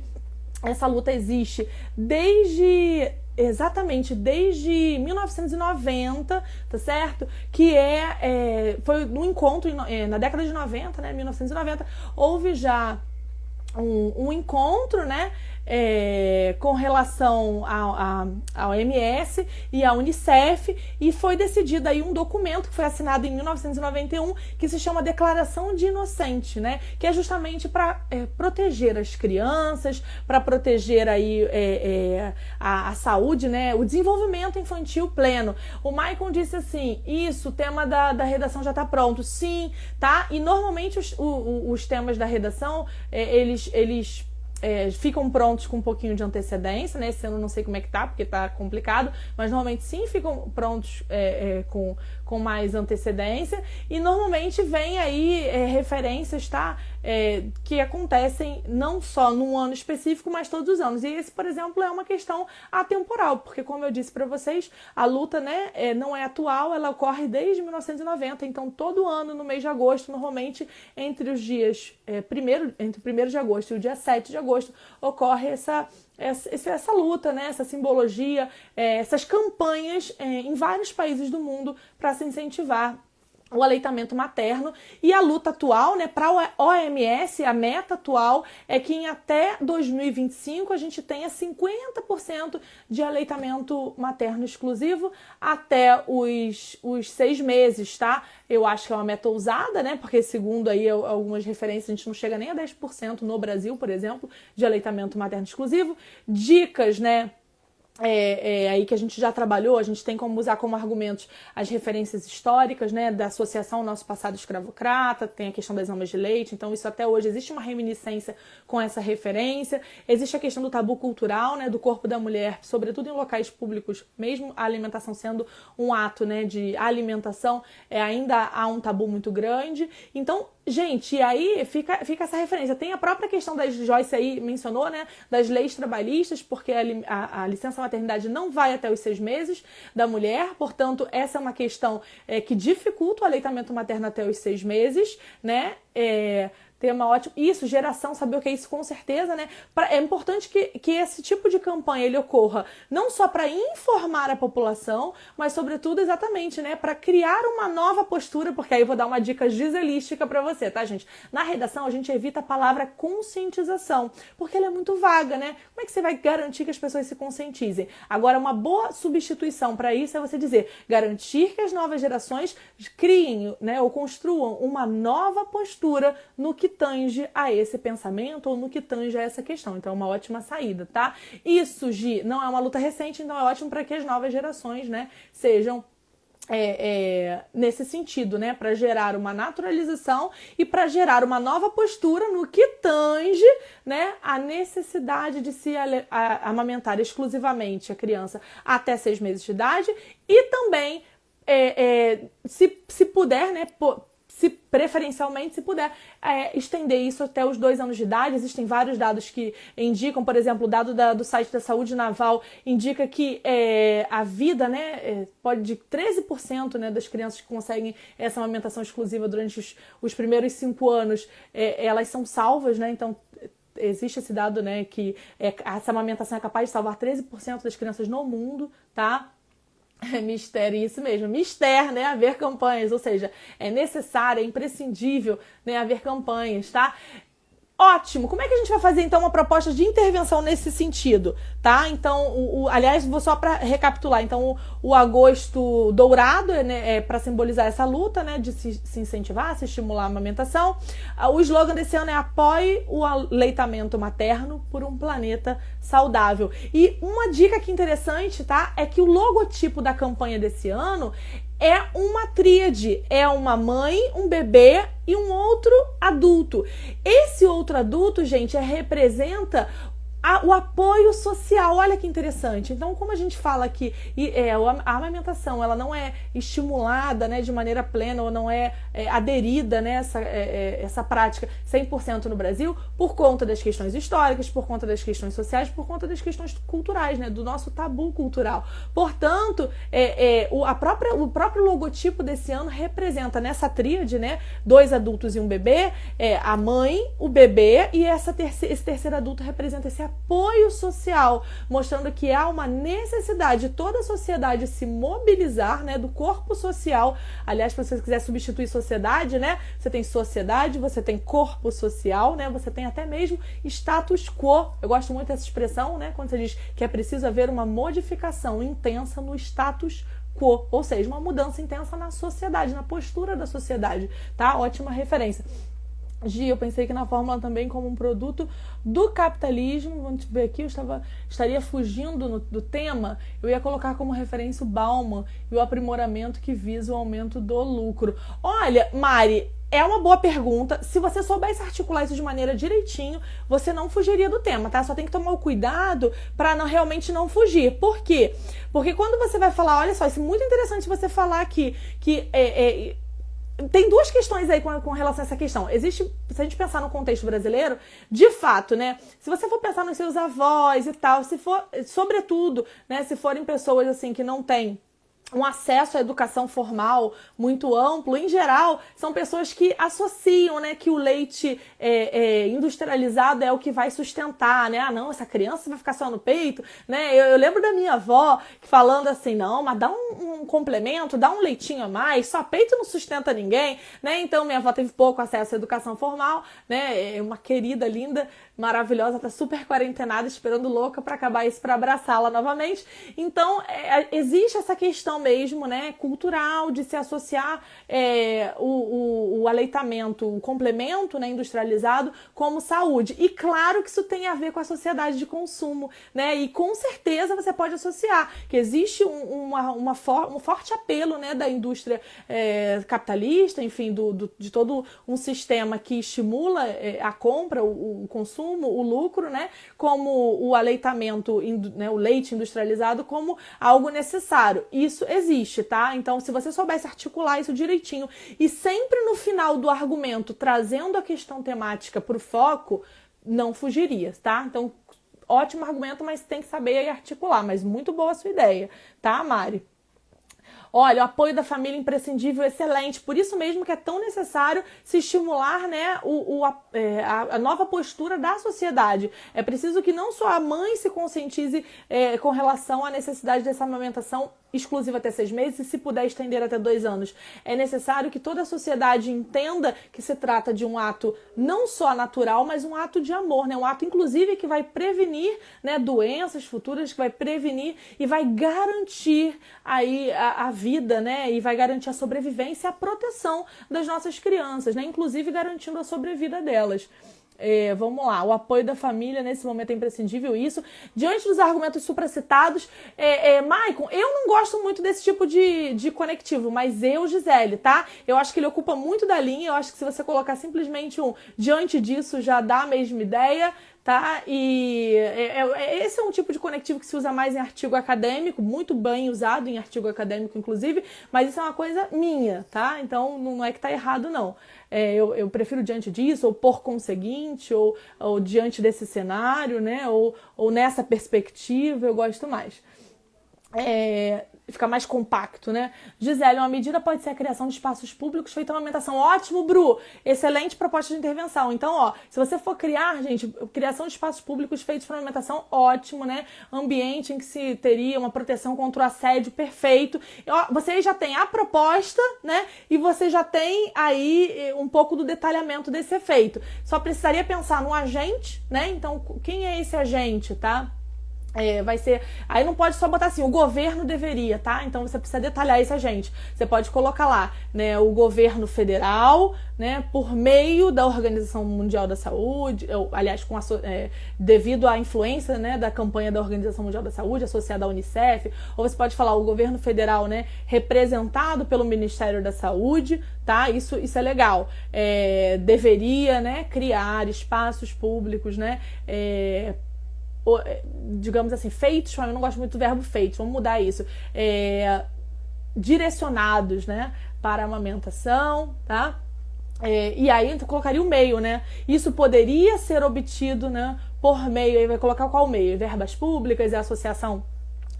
essa luta existe exatamente desde 1990, tá certo? Que foi no encontro, na década de 90, né, 1990, houve já um encontro, né, com relação ao OMS e à Unicef, e foi decidido aí um documento que foi assinado em 1991 que se chama Declaração de Inocente, né? Que é justamente para proteger as crianças, para proteger aí a saúde, né? O desenvolvimento infantil pleno. O Maicon disse assim, o tema da redação já está pronto. Sim, tá? E normalmente os temas da redação, eles ficam prontos com um pouquinho de antecedência, né? Esse ano não sei como é que tá, porque tá complicado, mas normalmente sim ficam prontos com com mais antecedência, e normalmente vem aí referências, tá? Que acontecem não só num ano específico, mas todos os anos. E esse, por exemplo, é uma questão atemporal, porque, como eu disse para vocês, a luta, né, não é atual, ela ocorre desde 1990, então todo ano, no mês de agosto, normalmente entre os dias entre o 1º de agosto e o dia 7 de agosto, ocorre essa luta, né, essa simbologia, essas campanhas em vários países do mundo para se incentivar o aleitamento materno. E a luta atual, né, para a OMS, a meta atual é que em até 2025 a gente tenha 50% de aleitamento materno exclusivo até os 6 meses, tá? Eu acho que é uma meta ousada, né, porque segundo aí algumas referências, a gente não chega nem a 10% no Brasil, por exemplo, de aleitamento materno exclusivo. Dicas, né, aí que a gente já trabalhou, a gente tem como usar como argumentos as referências históricas, né, da associação Nosso Passado Escravocrata, tem a questão das amas de leite, então isso até hoje existe uma reminiscência com essa referência. Existe a questão do tabu cultural, né, do corpo da mulher, sobretudo em locais públicos, mesmo a alimentação sendo um ato, né, de alimentação, ainda há um tabu muito grande. Então, gente, e aí fica essa referência. Tem a própria questão das Joyce aí mencionou, né, das leis trabalhistas, porque a licença maternidade não vai até os 6 meses da mulher, portanto, essa é uma questão que dificulta o aleitamento materno até os 6 meses, né? Tem uma ótima... Isso, geração, saber o que é isso, com certeza, né? É importante que esse tipo de campanha ele ocorra não só para informar a população, mas, sobretudo, exatamente, né? Para criar uma nova postura, porque aí eu vou dar uma dica giselística para você, tá, gente? Na redação, a gente evita a palavra conscientização, porque ela é muito vaga, né? Como é que você vai garantir que as pessoas se conscientizem? Agora, uma boa substituição para isso é você dizer, garantir que as novas gerações criem, né, ou construam uma nova postura no que tange a esse pensamento ou no que tange a essa questão. Então é uma ótima saída, tá? Isso, Gi, não é uma luta recente, então é ótimo para que as novas gerações, né, sejam nesse sentido, né, para gerar uma naturalização e para gerar uma nova postura no que tange, né, a necessidade de se amamentar exclusivamente a criança até 6 meses de idade e também, se puder, né, preferencialmente, se puder, estender isso até os 2 anos de idade. Existem vários dados que indicam, por exemplo, o dado do site da Saúde Naval indica que a vida, né, pode de 13%, né, das crianças que conseguem essa amamentação exclusiva durante os primeiros 5 anos, elas são salvas, né, então existe esse dado, né, que essa amamentação é capaz de salvar 13% das crianças no mundo, tá? Mistério, isso mesmo, mister, né, haver campanhas, ou seja, é necessário, é imprescindível, né, haver campanhas, tá? Ótimo! Como é que a gente vai fazer, então, uma proposta de intervenção nesse sentido, tá? Então, aliás, vou só para recapitular. Então, o agosto dourado né, para simbolizar essa luta, né, de se incentivar, se estimular a amamentação. O slogan desse ano é apoie o aleitamento materno por um planeta saudável. E uma dica aqui interessante, tá? É que o logotipo da campanha desse ano é uma tríade, é uma mãe, um bebê e um outro adulto. Esse outro adulto, gente, representa o apoio social. Olha que interessante. Então, como a gente fala que a amamentação ela não é estimulada, né, de maneira plena ou não é aderida, né, essa prática 100% no Brasil, por conta das questões históricas, por conta das questões sociais, por conta das questões culturais, né, do nosso tabu cultural. Portanto, o próprio logotipo desse ano representa nessa tríade, né, 2 adultos e um bebê, a mãe, o bebê e esse terceiro adulto representa esse apoio social, mostrando que há uma necessidade de toda a sociedade se mobilizar, né, do corpo social. Aliás, se você quiser substituir sociedade, né, você tem sociedade, você tem corpo social, né, você tem até mesmo status quo. Eu gosto muito dessa expressão, né, quando você diz que é preciso haver uma modificação intensa no status quo, ou seja, uma mudança intensa na sociedade, na postura da sociedade, tá? Ótima referência. Gi, eu pensei que na fórmula também como um produto do capitalismo. Vamos ver aqui, estaria fugindo do tema. Eu ia colocar como referência o Bauman e o aprimoramento que visa o aumento do lucro. Olha, Mari, É uma boa pergunta. Se você soubesse articular isso de maneira direitinho, você não fugiria do tema, tá? Só tem que tomar o cuidado para realmente não fugir. Por quê? Porque quando você vai falar, olha só, isso é muito interessante você falar aqui, que tem duas questões aí com relação a essa questão. Existe, se a gente pensar no contexto brasileiro, de fato, né? Se você for pensar nos seus avós e tal, se for, sobretudo, né? Se forem pessoas assim que não têm um acesso à educação formal muito amplo, em geral, são pessoas que associam, né, que o leite industrializado é o que vai sustentar, né? Ah, não, essa criança vai ficar só no peito, né? Eu lembro da minha avó falando assim, não, mas dá um complemento, dá um leitinho a mais, só peito não sustenta ninguém, né? Então, minha avó teve pouco acesso à educação formal, né? É uma querida, linda, maravilhosa, tá super quarentenada, esperando louca para acabar isso, para abraçá-la novamente. Então, existe essa questão mesmo, né, cultural, de se associar o aleitamento, o complemento, né, industrializado como saúde. E claro que isso tem a ver com a sociedade de consumo, né, e com certeza você pode associar que existe um forte apelo, né, da indústria capitalista, enfim, de todo um sistema que estimula a compra, o consumo, o lucro, né, como o aleitamento, né, o leite industrializado como algo necessário. Isso existe, tá? Então, se você soubesse articular isso direitinho e sempre no final do argumento trazendo a questão temática para o foco, não fugiria, tá? Então, ótimo argumento, mas tem que saber articular. Mas muito boa a sua ideia, tá, Mari? Olha, o apoio da família imprescindível, excelente. Por isso mesmo que é tão necessário se estimular, né, a nova postura da sociedade. É preciso que não só a mãe se conscientize com relação à necessidade dessa amamentação exclusiva até 6 meses, e se puder estender até 2 anos. É necessário que toda a sociedade entenda que se trata de um ato não só natural, mas um ato de amor, né? Um ato, inclusive, que vai prevenir, né, doenças futuras, que vai prevenir e vai garantir aí a vida, né? E vai garantir a sobrevivência e a proteção das nossas crianças, né? Inclusive garantindo a sobrevida delas. Vamos lá, o apoio da família nesse momento é imprescindível, isso. Diante dos argumentos supracitados, Maicon, eu não gosto muito desse tipo de conectivo, mas Gisele, tá? Eu acho que ele ocupa muito da linha, eu acho que se você colocar simplesmente diante disso já dá a mesma ideia, tá? E esse é um tipo de conectivo que se usa mais em artigo acadêmico, muito bem usado em artigo acadêmico, inclusive, mas isso é uma coisa minha, tá? Então não é que tá errado, não. Eu prefiro diante disso, ou por conseguinte, ou diante desse cenário, né? Ou nessa perspectiva, eu gosto mais. Fica mais compacto, né? Gisele, uma medida pode ser a criação de espaços públicos feita uma amamentação. Ótimo, Bru! Excelente proposta de intervenção. Então, ó, se você for criar, gente, criação de espaços públicos feitos para amamentação, ótimo, né? Ambiente em que se teria uma proteção contra o assédio, perfeito. Ó, você já tem a proposta, né? E você já tem aí um pouco do detalhamento desse efeito. Só precisaria pensar no agente, né? Então, quem é esse agente, tá? Vai ser... Aí não pode só botar assim, o governo deveria, tá? Então você precisa detalhar isso, gente. Você pode colocar lá, né, o governo federal, né, por meio da Organização Mundial da Saúde, aliás, devido à influência, né, da campanha da Organização Mundial da Saúde, associada à Unicef, ou você pode falar o governo federal, né, representado pelo Ministério da Saúde, tá? Isso é legal. Deveria, né, criar espaços públicos, né, digamos assim, feitos, eu não gosto muito do verbo feitos, vamos mudar isso, direcionados, né, para a amamentação, tá? E aí eu colocaria o meio, né? Isso poderia ser obtido, né, por meio, aí vai colocar qual meio? Verbas públicas e associação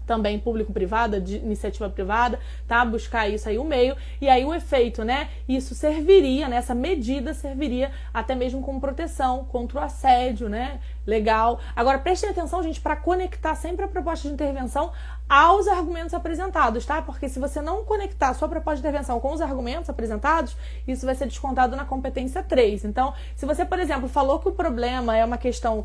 também público-privada, de iniciativa privada, tá? Buscar isso aí, o meio, e aí o efeito, né? Isso serviria, né? Essa medida serviria até mesmo como proteção contra o assédio, né? Legal. Agora, prestem atenção, gente, para conectar sempre a proposta de intervenção aos argumentos apresentados, tá? Porque se você não conectar a sua proposta de intervenção com os argumentos apresentados, isso vai ser descontado na competência 3. Então, se você, por exemplo, falou que o problema é uma questão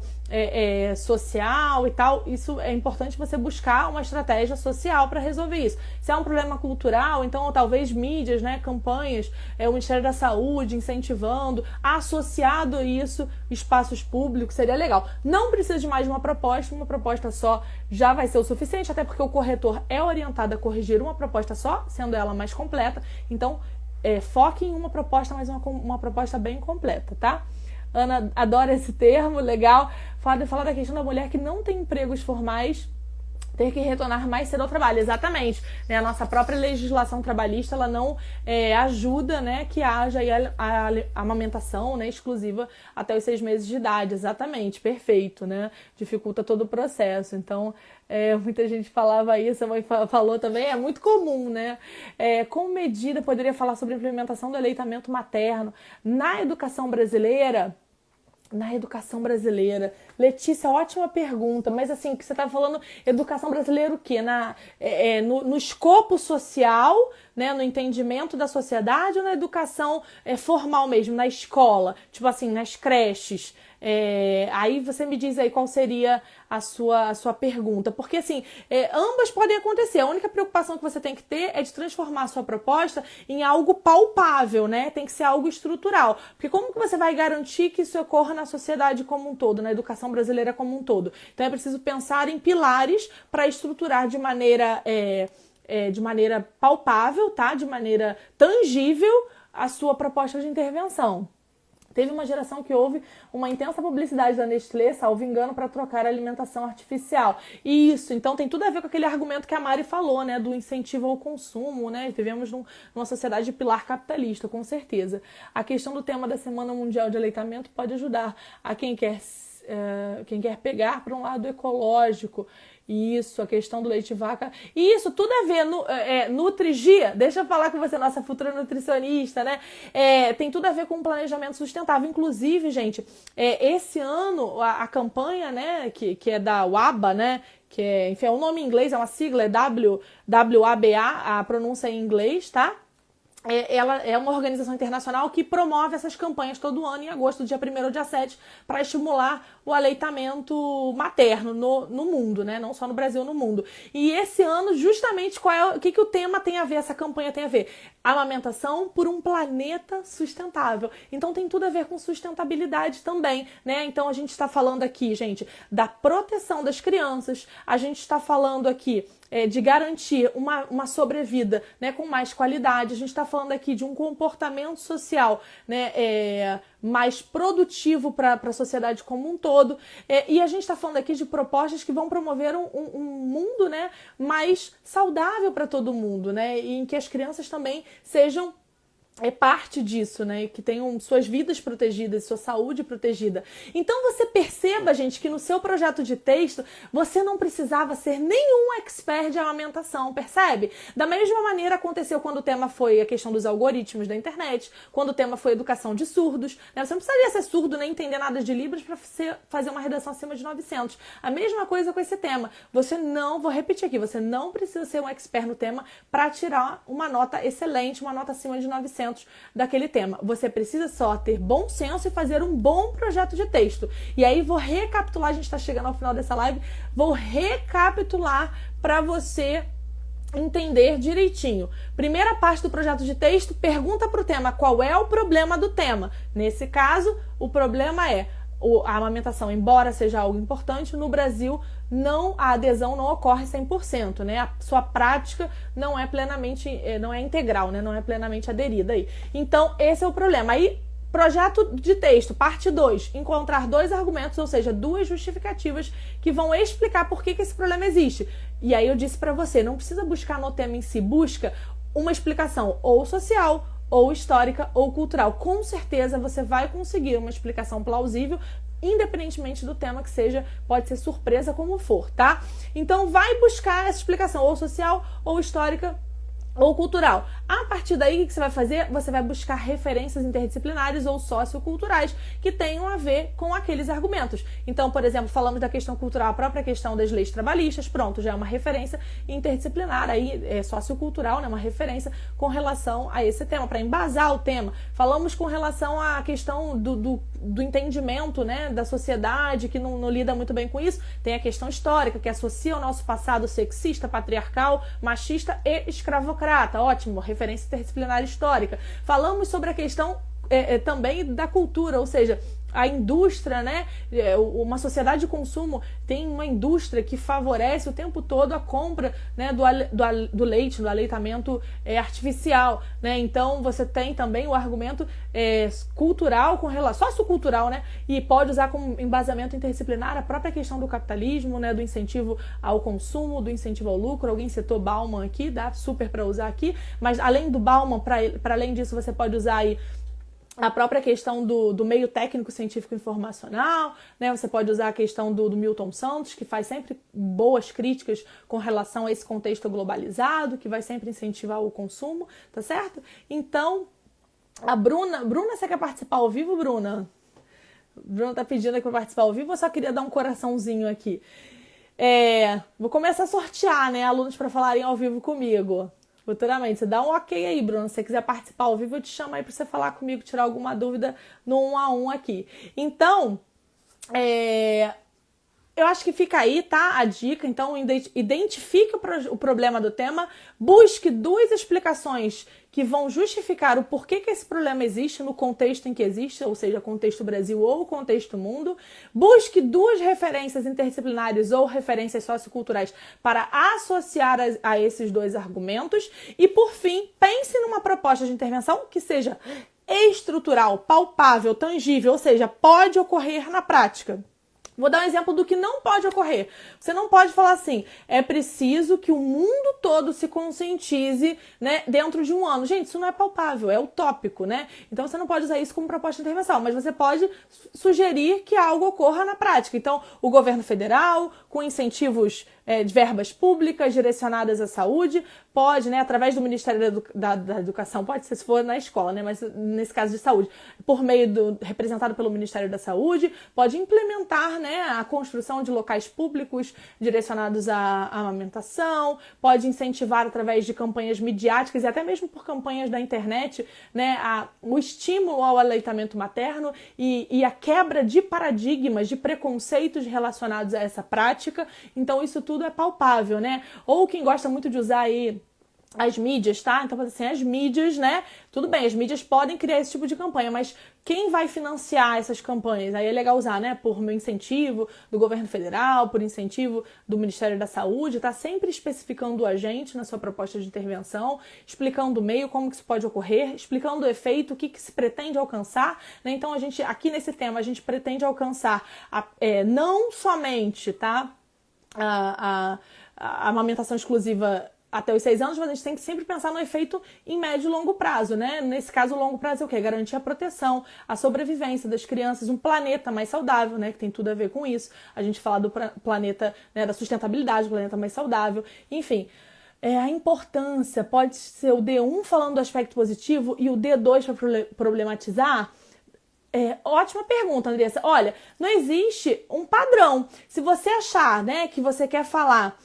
social e tal, isso é importante você buscar uma estratégia social para resolver isso. Se é um problema cultural, então talvez mídias, né, campanhas, o Ministério da Saúde incentivando, associado a isso, espaços públicos, seria legal. Não precisa de mais uma proposta só já vai ser o suficiente, até porque o corretor é orientado a corrigir uma proposta só, sendo ela mais completa. Então, foque em uma proposta, mas uma proposta bem completa, tá? Ana adora esse termo, legal. Fala da questão da mulher que não tem empregos formais ter que retornar mais cedo ao trabalho. Exatamente, né? A nossa própria legislação trabalhista, ela não ajuda, né, que haja aí a amamentação, né, exclusiva até os 6 meses de idade. Exatamente, perfeito, né? Dificulta todo o processo. Então, muita gente falava isso, a mãe falou também, é muito comum, né? Como medida, poderia falar sobre a implementação do aleitamento materno na educação brasileira? Letícia, ótima pergunta, mas assim, que você está falando, educação brasileira o quê? No escopo social, né, no entendimento da sociedade, ou na educação formal mesmo, na escola, tipo assim, nas creches? Aí você me diz aí qual seria a sua pergunta, porque assim, ambas podem acontecer. A única preocupação que você tem que ter é de transformar a sua proposta em algo palpável, né? Tem que ser algo estrutural, porque como que você vai garantir que isso ocorra na sociedade como um todo, na educação brasileira como um todo? Então é preciso pensar em pilares para estruturar de maneira palpável, tá? De maneira tangível a sua proposta de intervenção. Teve uma geração que houve uma intensa publicidade da Nestlé, salvo engano, para trocar a alimentação artificial. Isso, então tem tudo a ver com aquele argumento que a Mari falou, né, do incentivo ao consumo, né? Vivemos numa sociedade de pilar capitalista, com certeza. A questão do tema da Semana Mundial de Aleitamento pode ajudar a quem quer pegar para um lado ecológico. Isso, a questão do leite vaca. E isso tudo a ver, Nutrigia, deixa eu falar com você, nossa futura nutricionista, né? Tem tudo a ver com um planejamento sustentável. Inclusive, gente, esse ano a campanha, né, que é da WABA, né? Que enfim, é um nome em inglês, é uma sigla, é WABA, a pronúncia é em inglês, tá? Ela é uma organização internacional que promove essas campanhas todo ano, em agosto, dia 1º ou dia 7, para estimular o aleitamento materno no mundo, né? Não só no Brasil, no mundo. E esse ano, justamente, o que o tema tem a ver, essa campanha tem a ver? Amamentação por um planeta sustentável. Então tem tudo a ver com sustentabilidade também, né? Então a gente está falando aqui, gente, da proteção das crianças, a gente está falando aqui de garantir uma sobrevida, né, com mais qualidade. A gente está falando aqui de um comportamento social, né, mais produtivo para a sociedade como um todo. E a gente está falando aqui de propostas que vão promover um mundo, né, mais saudável para todo mundo, né, e em que as crianças também sejam parte disso, né? Que tenham suas vidas protegidas, sua saúde protegida. Então você perceba, gente, que no seu projeto de texto você não precisava ser nenhum expert de amamentação, percebe? Da mesma maneira aconteceu quando o tema foi a questão dos algoritmos da internet, quando o tema foi educação de surdos, né? Você não precisaria ser surdo nem entender nada de Libras para fazer uma redação acima de 900. A mesma coisa com esse tema. Vou repetir aqui, você não precisa ser um expert no tema para tirar uma nota excelente, uma nota acima de 900 daquele tema. Você precisa só ter bom senso e fazer um bom projeto de texto. E aí vou recapitular, a gente está chegando ao final dessa live, vou recapitular para você entender direitinho. Primeira parte do projeto de texto, pergunta para o tema qual é o problema do tema. Nesse caso, o problema é a amamentação, embora seja algo importante, no Brasil a adesão não ocorre 100%, né? A sua prática não é plenamente, não é integral, né? Não é plenamente aderida aí. Então, esse é o problema. Aí, projeto de texto, parte 2, encontrar 2 argumentos, ou seja, 2 justificativas que vão explicar por que esse problema existe. E aí eu disse para você, não precisa buscar no tema em si, busca uma explicação ou social, ou histórica, ou cultural. Com certeza você vai conseguir uma explicação plausível, independentemente do tema que seja, pode ser surpresa como for, tá? Então vai buscar essa explicação ou social, ou histórica, ou cultural. A partir daí, o que você vai fazer? Você vai buscar referências interdisciplinares ou socioculturais que tenham a ver com aqueles argumentos. Então, por exemplo, falamos da questão cultural, a própria questão das leis trabalhistas, pronto, já é uma referência interdisciplinar, aí é sociocultural, né, uma referência com relação a esse tema, para embasar o tema. Falamos com relação à questão do entendimento, né, da sociedade, que não lida muito bem com isso. Tem a questão histórica, que associa o nosso passado sexista, patriarcal, machista e escravocrata. Ótimo, referência interdisciplinar histórica. Falamos sobre a questão também da cultura, ou seja, a indústria, né? Uma sociedade de consumo tem uma indústria que favorece o tempo todo a compra, né, do leite, do aleitamento artificial, né? Então você tem também o argumento cultural com relação, sociocultural, né? E pode usar como embasamento interdisciplinar a própria questão do capitalismo, né? Do incentivo ao consumo, do incentivo ao lucro. Alguém citou Bauman aqui, dá super para usar aqui, mas além do Bauman, para além disso, você pode usar aí a própria questão do meio técnico científico informacional, né? Você pode usar a questão do Milton Santos, que faz sempre boas críticas com relação a esse contexto globalizado, que vai sempre incentivar o consumo, tá certo? Então, a Bruna, você quer participar ao vivo, Bruna? Bruna tá pedindo aqui para participar ao vivo, eu só queria dar um coraçãozinho aqui. Vou começar a sortear, né, alunos para falarem ao vivo comigo. Futuramente, você dá um ok aí, Bruno. Se você quiser participar ao vivo, eu te chamo aí para você falar comigo, tirar alguma dúvida no 1 a 1 aqui. Então, eu acho que fica aí, tá? A dica. Então, identifique o problema do tema, busque 2 explicações que vão justificar o porquê que esse problema existe no contexto em que existe, ou seja, contexto Brasil ou contexto mundo. Busque 2 referências interdisciplinares ou referências socioculturais para associar a esses 2 argumentos. E, por fim, pense numa proposta de intervenção que seja estrutural, palpável, tangível, ou seja, pode ocorrer na prática. Vou dar um exemplo do que não pode ocorrer. Você não pode falar assim, é preciso que o mundo todo se conscientize, né, dentro de um ano. Gente, isso não é palpável, é utópico, né? Então você não pode usar isso como proposta de intervenção, mas você pode sugerir que algo ocorra na prática. Então, o governo federal, com incentivos de verbas públicas direcionadas à saúde, pode, né, através do Ministério da Educação, pode ser se for na escola, né, mas nesse caso de saúde, por meio representado pelo Ministério da Saúde, pode implementar, né, a construção de locais públicos direcionados à amamentação, pode incentivar através de campanhas midiáticas e até mesmo por campanhas da internet, né, o estímulo ao aleitamento materno e a quebra de paradigmas, de preconceitos relacionados a essa prática. Então isso tudo é palpável, né? Ou quem gosta muito de usar aí as mídias, tá? Então, assim, as mídias, né? Tudo bem, as mídias podem criar esse tipo de campanha, mas quem vai financiar essas campanhas? Aí é legal usar, né? Por meio incentivo do governo federal, por incentivo do Ministério da Saúde, tá sempre especificando o agente na sua proposta de intervenção, explicando o meio, como que isso pode ocorrer, explicando o efeito, o que se pretende alcançar, né? Então, a gente, aqui nesse tema, a gente pretende alcançar não somente, tá? A amamentação exclusiva até os 6 anos, mas a gente tem que sempre pensar no efeito em médio e longo prazo, né? Nesse caso, o longo prazo é o quê? Garantir a proteção, a sobrevivência das crianças, um planeta mais saudável, né? Que tem tudo a ver com isso. A gente fala do planeta, né, da sustentabilidade, do planeta mais saudável, enfim. A importância, pode ser o D1 falando do aspecto positivo e o D2 para problematizar. Ótima pergunta, Andressa. Olha, não existe um padrão. Se você achar, né, que você quer falar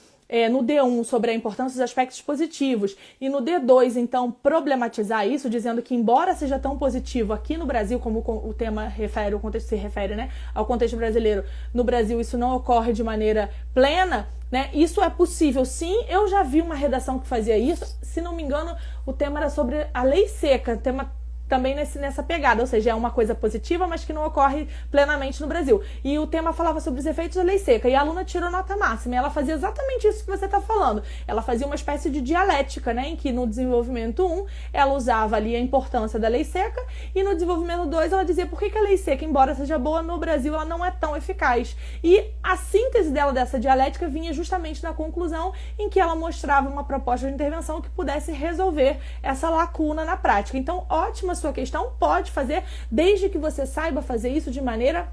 no D1 sobre a importância dos aspectos positivos e no D2, então, problematizar isso, dizendo que embora seja tão positivo aqui no Brasil, como o tema refere, o contexto se refere, né, ao contexto brasileiro, no Brasil isso não ocorre de maneira plena, né, isso é possível sim. Eu já vi uma redação que fazia isso, se não me engano, o tema era sobre a lei seca, tema também nessa pegada, ou seja, é uma coisa positiva, mas que não ocorre plenamente no Brasil. E o tema falava sobre os efeitos da lei seca, e a aluna tirou nota máxima, e ela fazia exatamente isso que você está falando. Ela fazia uma espécie de dialética, né, em que no desenvolvimento 1, ela usava ali a importância da lei seca, e no desenvolvimento 2, ela dizia por que a lei seca, embora seja boa, no Brasil ela não é tão eficaz. E a síntese dela dessa dialética vinha justamente na conclusão, em que ela mostrava uma proposta de intervenção que pudesse resolver essa lacuna na prática. Então, ótima sua questão, pode fazer, desde que você saiba fazer isso de maneira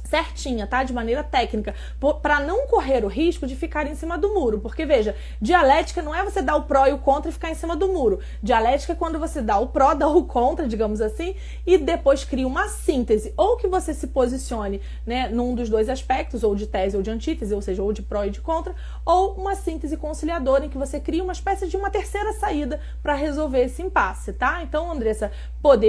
certinha, tá? De maneira técnica, para não correr o risco de ficar em cima do muro. Porque, veja, dialética não é você dar o pró e o contra e ficar em cima do muro. Dialética é quando você dá o pró, dá o contra, digamos assim, e depois cria uma síntese. Ou que você se posicione, né, num dos 2 aspectos, ou de tese ou de antítese, ou seja, ou de pró e de contra, ou uma síntese conciliadora em que você cria uma espécie de uma terceira saída para resolver esse impasse, tá? Então, Andressa,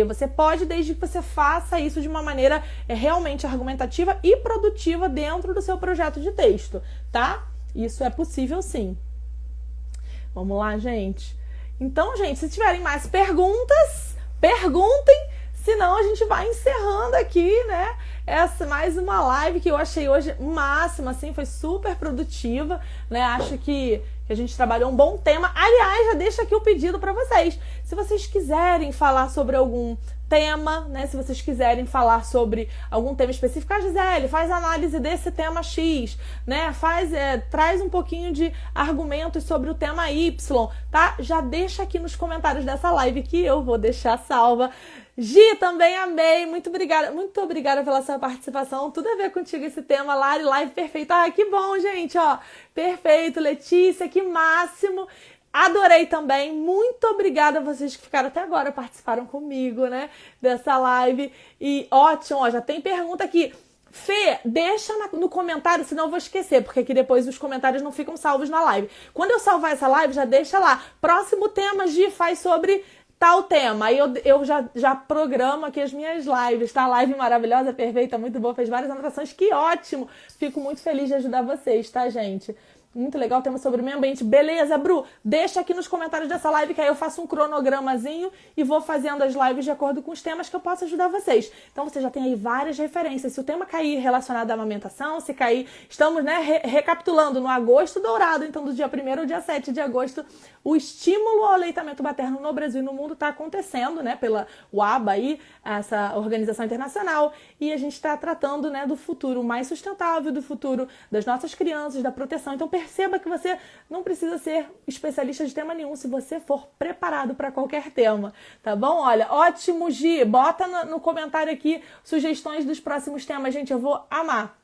você pode, desde que você faça isso de uma maneira realmente argumentativa e produtiva dentro do seu projeto de texto, tá? Isso é possível sim. Vamos lá, gente. Então, gente, se tiverem mais perguntas, perguntem. senão a gente vai encerrando aqui, né? Essa mais uma live que eu achei hoje máxima, assim, foi super produtiva, né? Acho que a gente trabalhou um bom tema. Aliás, já deixa aqui o pedido para vocês. Se vocês quiserem falar sobre algum tema, né? Se vocês quiserem falar sobre algum tema específico, a Gisele faz análise desse tema X, né? Traz um pouquinho de argumentos sobre o tema Y, tá? Já deixa aqui nos comentários dessa live que eu vou deixar salva. Gi, também amei, muito obrigada pela sua participação, tudo a ver contigo esse tema, Lari, live perfeita, que bom, gente, ó, perfeito, Letícia, que máximo, adorei também, muito obrigada a vocês que ficaram até agora, participaram comigo, né, dessa live, e ótimo, ó, já tem pergunta aqui, Fê, deixa no comentário, senão eu vou esquecer, porque aqui depois os comentários não ficam salvos na live, quando eu salvar essa live, já deixa lá, próximo tema, Gi, faz sobre tal tema, aí eu já programo aqui as minhas lives, tá? Live maravilhosa, perfeita, muito boa, fez várias anotações, que ótimo! Fico muito feliz de ajudar vocês, tá, gente? Muito legal, tema sobre o meio ambiente. Beleza, Bru? Deixa aqui nos comentários dessa live que aí eu faço um cronogramazinho e vou fazendo as lives de acordo com os temas que eu posso ajudar vocês. Então você já tem aí várias referências. Se o tema cair relacionado à amamentação, se cair... Estamos, né, recapitulando no agosto dourado, então do dia 1º ao dia 7 de agosto, o estímulo ao aleitamento materno no Brasil e no mundo está acontecendo, né, pela UABA aí, essa organização internacional, e a gente está tratando, né, do futuro mais sustentável, do futuro das nossas crianças, da proteção. Então perceba que você não precisa ser especialista de tema nenhum se você for preparado para qualquer tema, tá bom? Olha, ótimo, Gi, bota no comentário aqui sugestões dos próximos temas, gente, eu vou amar.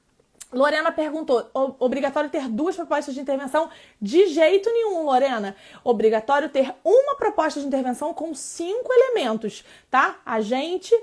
Lorena perguntou, obrigatório ter 2 propostas de intervenção? De jeito nenhum, Lorena. Obrigatório ter uma proposta de intervenção com 5 elementos, tá? Agente,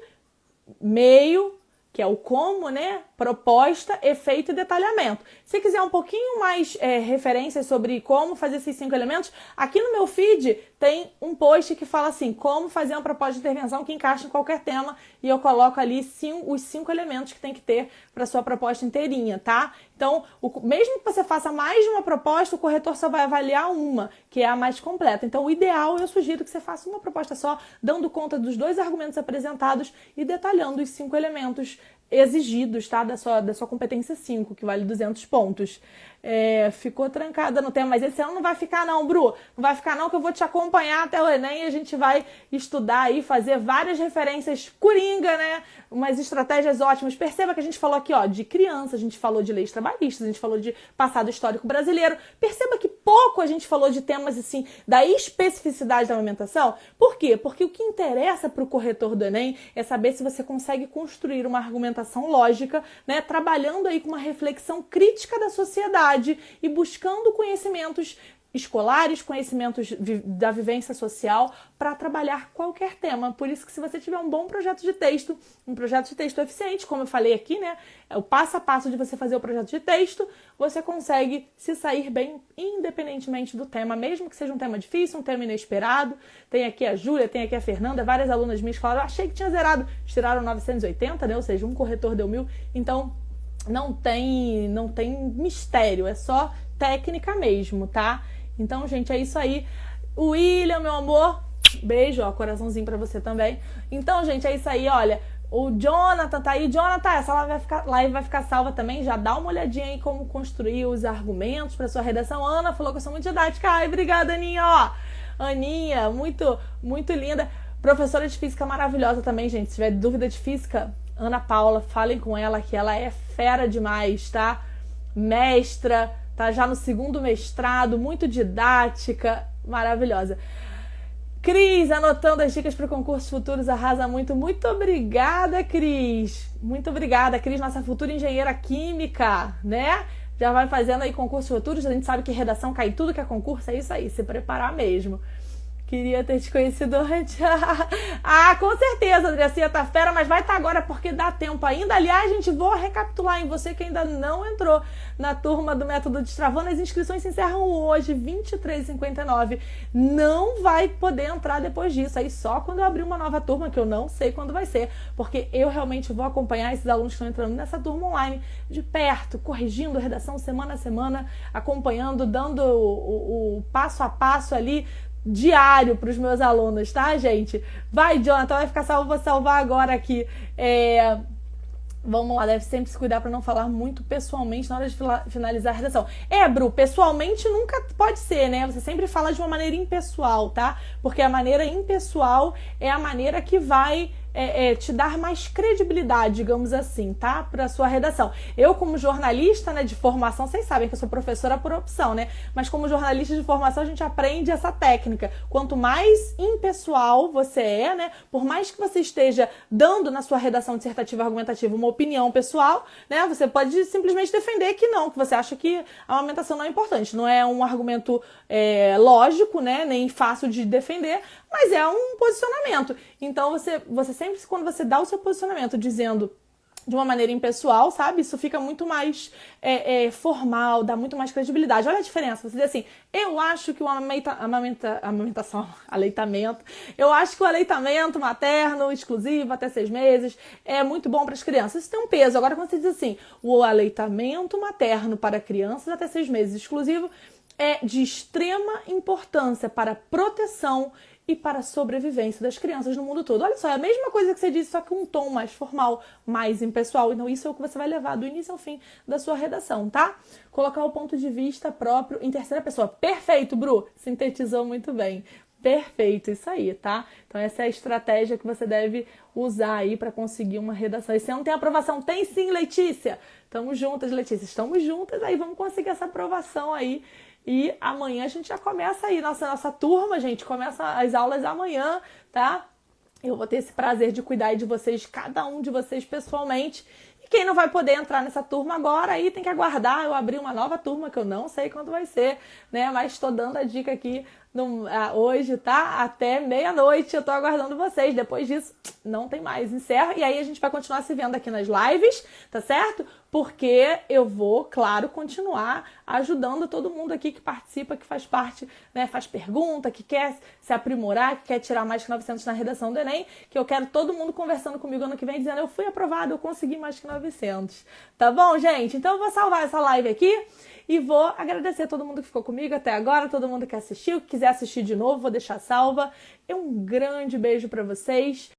meio, que é o como, né? Proposta, efeito e detalhamento. Se quiser um pouquinho mais referências sobre como fazer esses 5 elementos, aqui no meu feed tem um post que fala assim, como fazer uma proposta de intervenção que encaixa em qualquer tema, e eu coloco ali os 5 elementos que tem que ter para sua proposta inteirinha, tá? Então, mesmo que você faça mais de uma proposta, o corretor só vai avaliar uma, que é a mais completa. Então, o ideal, eu sugiro que você faça uma proposta só, dando conta dos 2 argumentos apresentados e detalhando os 5 elementos exigidos, tá? Da sua competência 5, que vale 200 pontos. Ficou trancada no tema, mas esse ano não vai ficar não, Bru. Não vai ficar não, que eu vou te acompanhar até o Enem e a gente vai estudar aí, fazer várias referências coringa, né? Umas estratégias ótimas. Perceba que a gente falou aqui, ó, de criança, a gente falou de leis trabalhistas, a gente falou de passado histórico brasileiro. Perceba que pouco a gente falou de temas, assim, da especificidade da amamentação. Por quê? Porque o que interessa para o corretor do Enem é saber se você consegue construir uma argumentação lógica, né? Trabalhando aí com uma reflexão crítica da sociedade e buscando conhecimentos escolares, conhecimentos da vivência social para trabalhar qualquer tema. Por isso que se você tiver um bom projeto de texto, um projeto de texto eficiente, como eu falei aqui, né, é o passo a passo de você fazer o projeto de texto, você consegue se sair bem independentemente do tema, mesmo que seja um tema difícil, um tema inesperado. Tem aqui a Júlia, tem aqui a Fernanda, várias alunas minhas falaram, eu achei que tinha zerado, tiraram 980, né, ou seja, um corretor deu 1000, então não tem mistério, é só técnica mesmo, tá? Então, gente, é isso aí. William, meu amor, beijo, ó, coraçãozinho pra você também. Então, gente, é isso aí, olha, o Jonathan tá aí. Jonathan, essa live vai ficar salva também, já dá uma olhadinha aí como construir os argumentos pra sua redação. Ana falou que eu sou muito didática. Ai, obrigada, Aninha, ó. Aninha, muito, muito linda. Professora de física maravilhosa também, gente. Se tiver dúvida de física, Ana Paula, falem com ela que ela é fera demais, tá? Mestra, tá já no 2º mestrado, muito didática, maravilhosa. Cris, anotando as dicas para concursos futuros, arrasa muito. Muito obrigada, Cris. Muito obrigada, Cris, nossa futura engenheira química, né? Já vai fazendo aí concursos futuros, a gente sabe que redação cai em tudo que é concurso, é isso aí, se preparar mesmo. Queria ter te conhecido antes. Ah, com certeza, Andressinha tá fera, mas vai estar agora porque dá tempo ainda. Aliás, gente, vou recapitular em você que ainda não entrou na turma do Método Destravando. As inscrições se encerram hoje, 23h59. Não vai poder entrar depois disso. Aí só quando eu abrir uma nova turma, que eu não sei quando vai ser, porque eu realmente vou acompanhar esses alunos que estão entrando nessa turma online de perto, corrigindo a redação semana a semana, acompanhando, dando o passo a passo ali, diário para os meus alunos, tá, gente? Vai, Jonathan, vai ficar salvo, vou salvar agora aqui. Vamos lá, deve sempre se cuidar para não falar muito pessoalmente na hora de finalizar a redação. Bru, pessoalmente nunca pode ser, né? Você sempre fala de uma maneira impessoal, tá? Porque a maneira impessoal é a maneira que vai te dar mais credibilidade, digamos assim, tá? Para sua redação. Eu, como jornalista, né, de formação, vocês sabem que eu sou professora por opção, né? Mas como jornalista de formação, a gente aprende essa técnica. Quanto mais impessoal você é, né? Por mais que você esteja dando na sua redação dissertativa argumentativa uma opinião pessoal, né? Você pode simplesmente defender que não, que você acha que a amamentação não é importante. Não é um argumento lógico, né? Nem fácil de defender, mas é um posicionamento. Então, você sempre, quando você dá o seu posicionamento dizendo de uma maneira impessoal, sabe? Isso fica muito mais formal, dá muito mais credibilidade. Olha a diferença. Você diz assim, eu acho que o aleitamento, eu acho que o aleitamento materno exclusivo até 6 meses é muito bom para as crianças. Isso tem um peso. Agora, quando você diz assim, o aleitamento materno para crianças até 6 meses exclusivo é de extrema importância para a proteção e para a sobrevivência das crianças no mundo todo. Olha só, é a mesma coisa que você disse, só que um tom mais formal, mais impessoal. Então isso é o que você vai levar do início ao fim da sua redação, tá? Colocar o ponto de vista próprio em terceira pessoa. Perfeito, Bru! Sintetizou muito bem. Perfeito, isso aí, tá? Então essa é a estratégia que você deve usar aí para conseguir uma redação. Esse ano tem aprovação? Tem sim, Letícia! Estamos juntas, Letícia. Estamos juntas, aí vamos conseguir essa aprovação aí. E amanhã a gente já começa aí, nossa turma, gente, começa as aulas amanhã, tá? Eu vou ter esse prazer de cuidar de vocês, cada um de vocês pessoalmente. E quem não vai poder entrar nessa turma agora, aí tem que aguardar eu abrir uma nova turma, que eu não sei quando vai ser, né? Mas estou dando a dica aqui hoje, tá? Até meia-noite eu tô aguardando vocês. Depois disso, não tem mais. Encerra. E aí a gente vai continuar se vendo aqui nas lives, tá certo? Porque eu vou, claro, continuar ajudando todo mundo aqui que participa, que faz parte, né? Faz pergunta, que quer se aprimorar, que quer tirar mais que 900 na redação do Enem, que eu quero todo mundo conversando comigo ano que vem, dizendo eu fui aprovado, eu consegui mais que 900. Tá bom, gente? Então eu vou salvar essa live aqui. E vou agradecer a todo mundo que ficou comigo até agora, todo mundo que assistiu, que quiser assistir de novo, vou deixar salva. Um grande beijo para vocês.